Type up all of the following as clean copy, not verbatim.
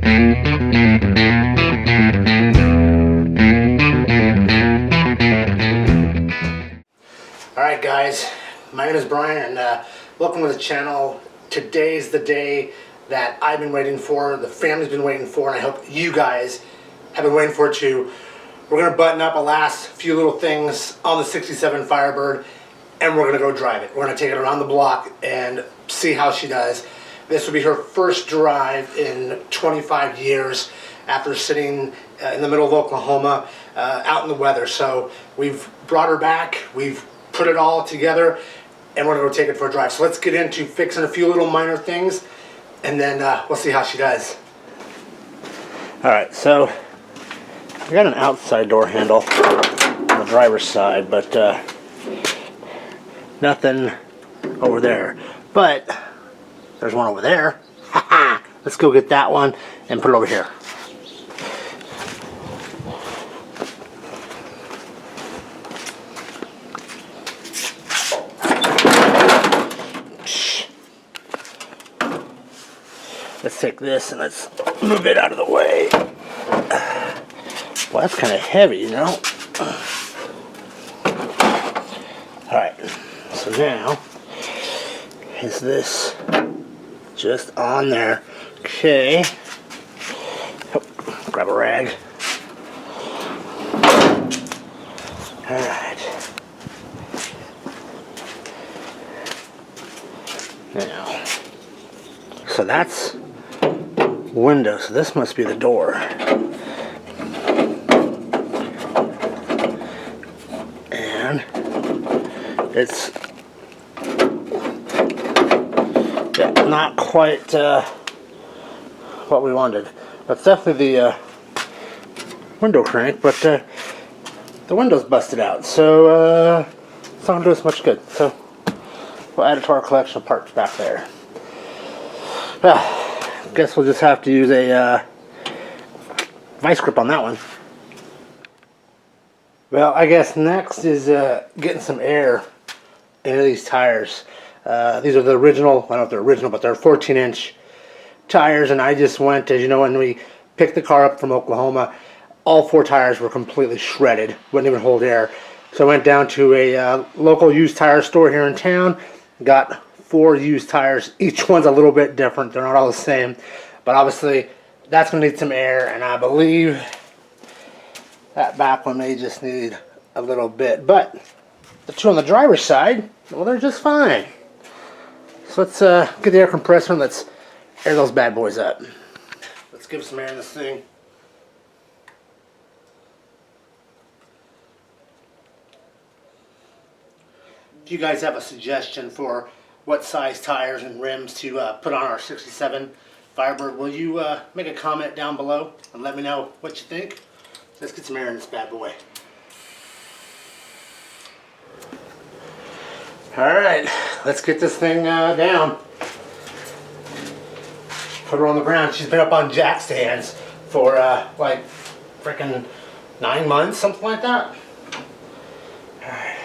Alright guys, my name is Brian and welcome to the channel. Today's the day that I've been waiting for, the family's been waiting for, and I hope you guys have been waiting for it too. We're going to button up a last few little things on the 67 Firebird and we're going to go drive it. We're going to take it around the block and see how she does. This will be her first drive in 25 years after sitting in the middle of Oklahoma out in the weather. So we've brought her back, we've put it all together, and we're going to go take it for a drive. So let's get into fixing a few little minor things, and then we'll see how she does. Alright, so I got an outside door handle on the driver's side, but nothing over there. But there's one over there. Let's go get that one and put it over here. Let's take this and let's move it out of the way. Well, that's kind of heavy, you know. Alright, so now, is this just on there? Okay. Oh, grab a rag. Alright. Now, so that's window, so this must be the door. And it's not quite what we wanted. That's definitely the window crank, but the window's busted out, so it's not going to do us much good. So we'll add it to our collection of parts back there. Guess we'll just have to use a vice grip on that one. Well, I guess next is getting some air into these tires. These are the original, I don't know if they're original, but they're 14-inch tires, and I just went, as you know, when we picked the car up from Oklahoma, all 4 tires were completely shredded, wouldn't even hold air. So I went down to a local used tire store here in town, got 4 used tires. Each one's a little bit different, they're not all the same, but obviously that's going to need some air, and I believe that back one may just need a little bit, but the 2 on the driver's side, well, they're just fine. So let's get the air compressor and let's air those bad boys up. Let's give some air in this thing. If you guys have a suggestion for what size tires and rims to put on our 67 Firebird, will you make a comment down below and let me know what you think? Let's get some air in this bad boy. Alright, let's get this thing down. Put her on the ground. She's been up on jack stands for like freaking 9 months, something like that. Alright.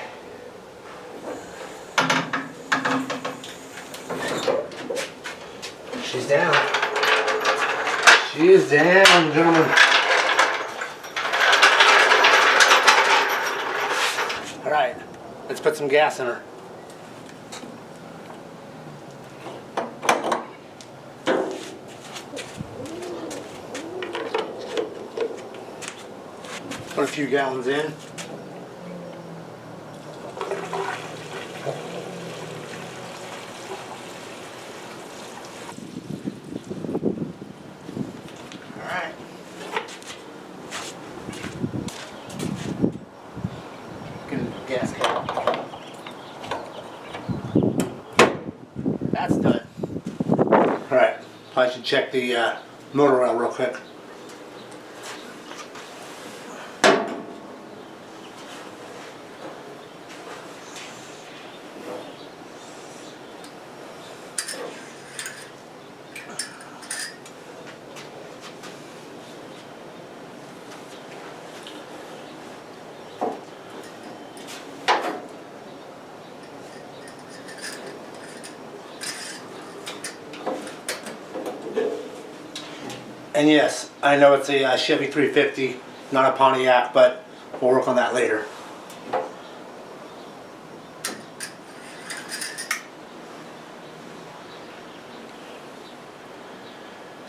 She's down. She is down, gentlemen. Alright, let's put some gas in her. Put a few gallons in. Alright. Get into the gas cap. That's done. Alright, I should check the motor oil real quick. And yes, I know it's a Chevy 350, not a Pontiac, but we'll work on that later.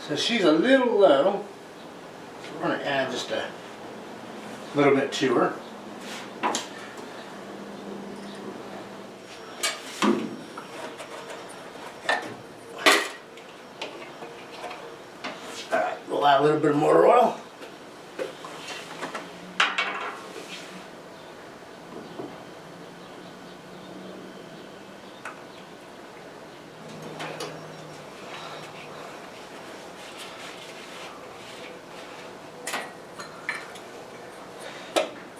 So she's a little low, so we're going to add just a little bit to her. Alright, we'll add a little bit of motor oil.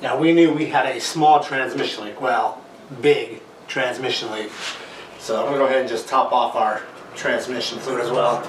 Now we knew we had a small transmission leak, well, big transmission leak. So I'm going to go ahead and just top off our transmission fluid as well.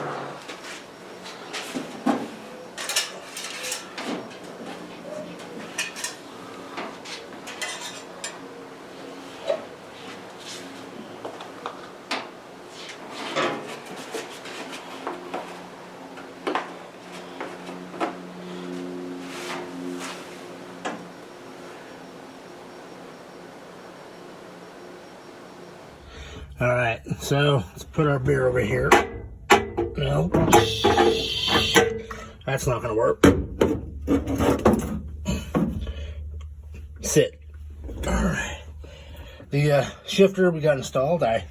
Alright, so let's put our beer over here. No, that's not going to work. Sit. Alright. The shifter we got installed, I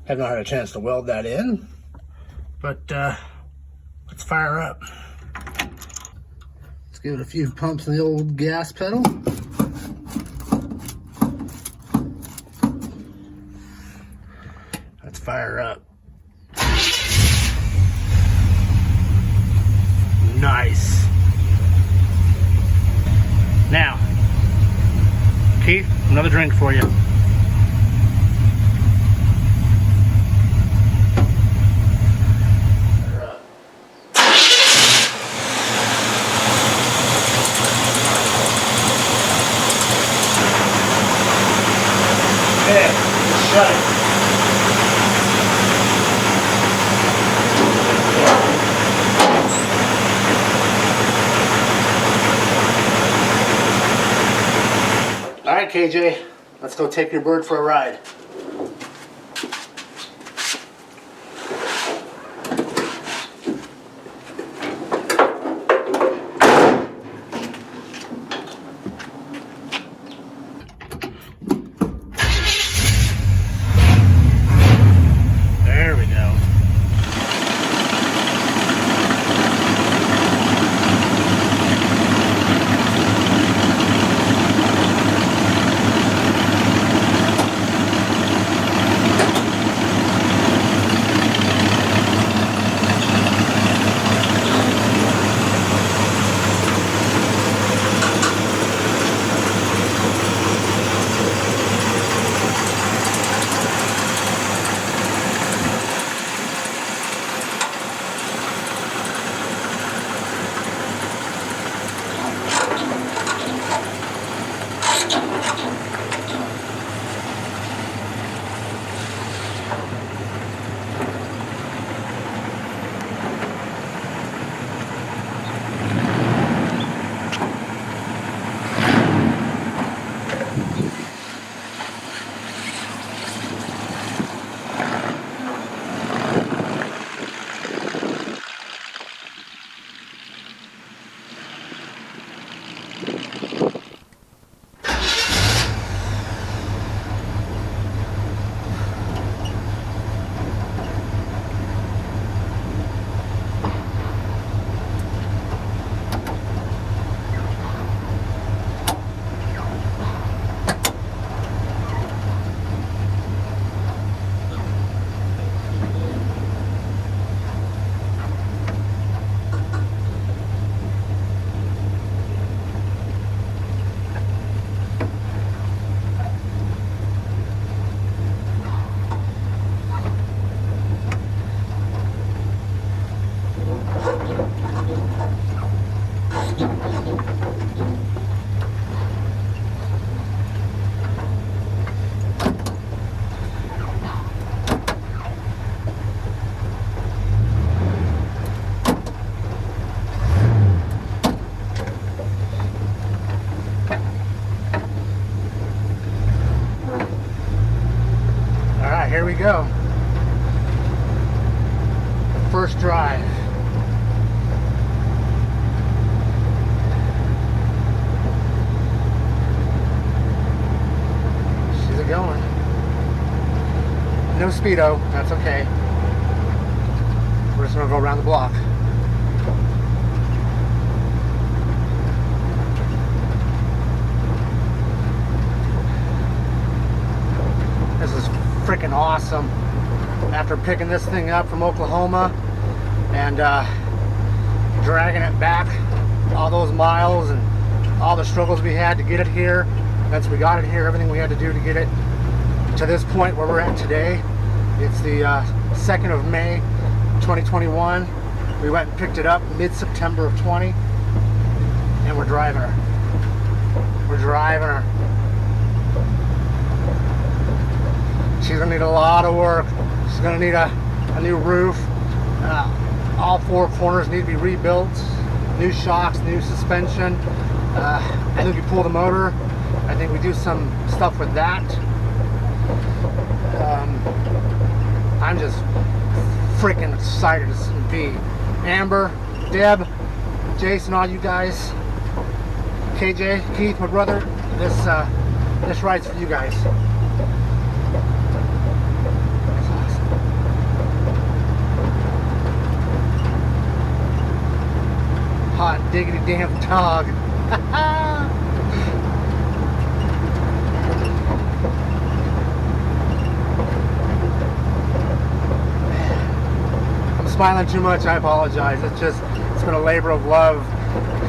have not had a chance to weld that in, but let's fire up. Let's give it a few pumps in the old gas pedal. Fire up. Nice. Now, Keith, another drink for you. Okay, shut it. Alright, KJ, let's go take your bird for a ride. There we go. Speedo. That's okay. We're just gonna go around the block. This is freaking awesome. After picking this thing up from Oklahoma and dragging it back all those miles and all the struggles we had to get it here, once we got it here, everything we had to do to get it to this point where we're at today. It's the 2nd of May 2021. We went and picked it up mid-September of 20, and we're driving her. We're driving her. She's gonna need a lot of work. She's gonna need a new roof. All 4 corners need to be rebuilt. New shocks, new suspension. I think we pull the motor. I think we do some stuff with that. I'm just freaking excited to be. Amber, Deb, Jason, all you guys, KJ, Keith, my brother, this ride's for you guys. It's awesome. Hot diggity damn dog. Smiling too much, I apologize. It's been a labor of love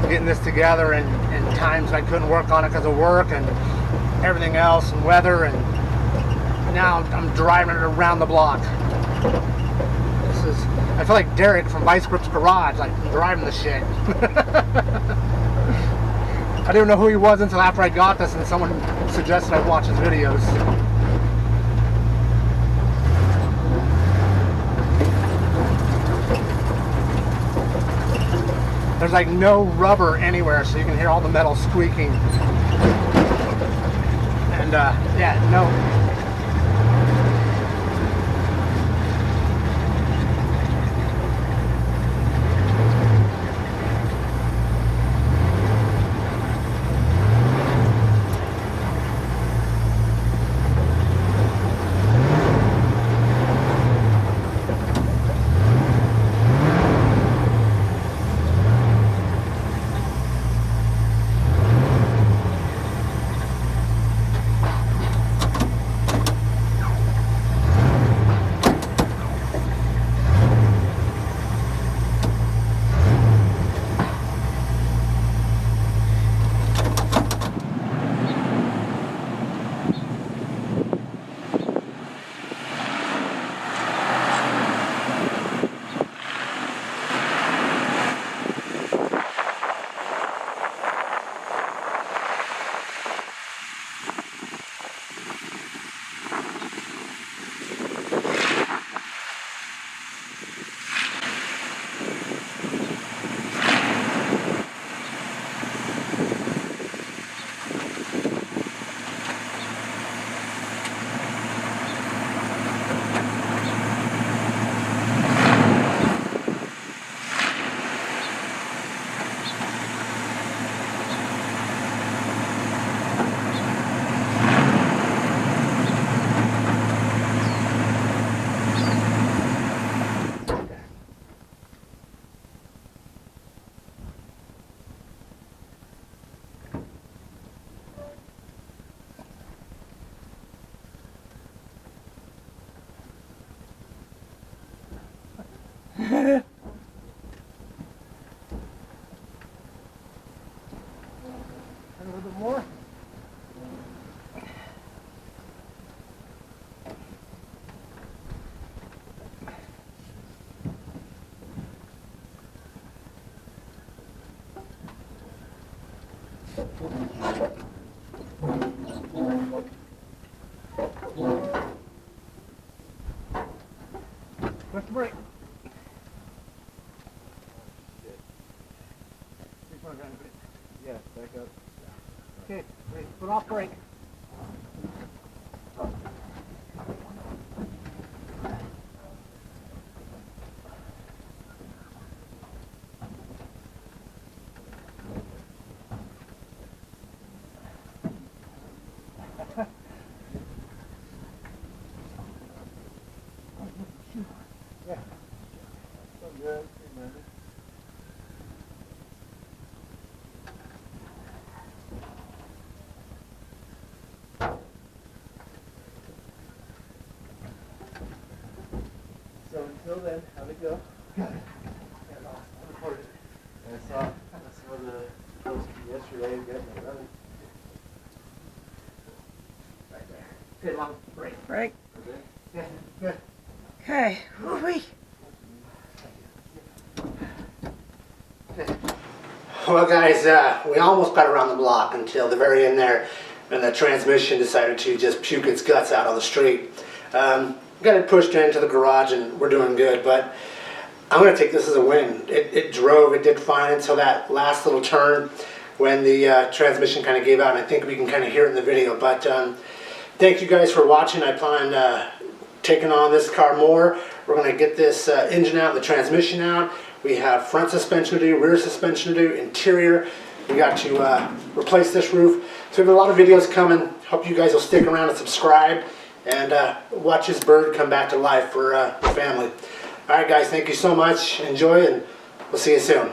getting this together, and times I couldn't work on it because of work and everything else and weather, and now I'm driving it around the block. I feel like Derek from Vice Grip's Garage, like I'm driving the shit. I didn't know who he was until after I got this and someone suggested I watch his videos. There's like no rubber anywhere, so you can hear all the metal squeaking. And yeah, no. A little bit more. Push the brake. Yeah, back up. Okay, wait, put off brake. Until then, how'd it go? Good. I saw the post yesterday getting it running. Right there. Good long break. Right. Yeah, good. Okay. Woo-wee. Well, guys, we almost got around the block until the very end there, and the transmission decided to just puke its guts out on the street. Got it pushed into the garage, and we're doing good, but I'm going to take this as a win. It drove, it did fine until that last little turn when the transmission kind of gave out, and I think we can kind of hear it in the video. But thank you guys for watching. I plan on taking on this car more. We're going to get this engine out, the transmission out. We have front suspension to do, rear suspension to do, interior. We got to replace this roof. So we have a lot of videos coming. Hope you guys will stick around and subscribe and watch this bird come back to life for the family. All right, guys, thank you so much. Enjoy, and we'll see you soon.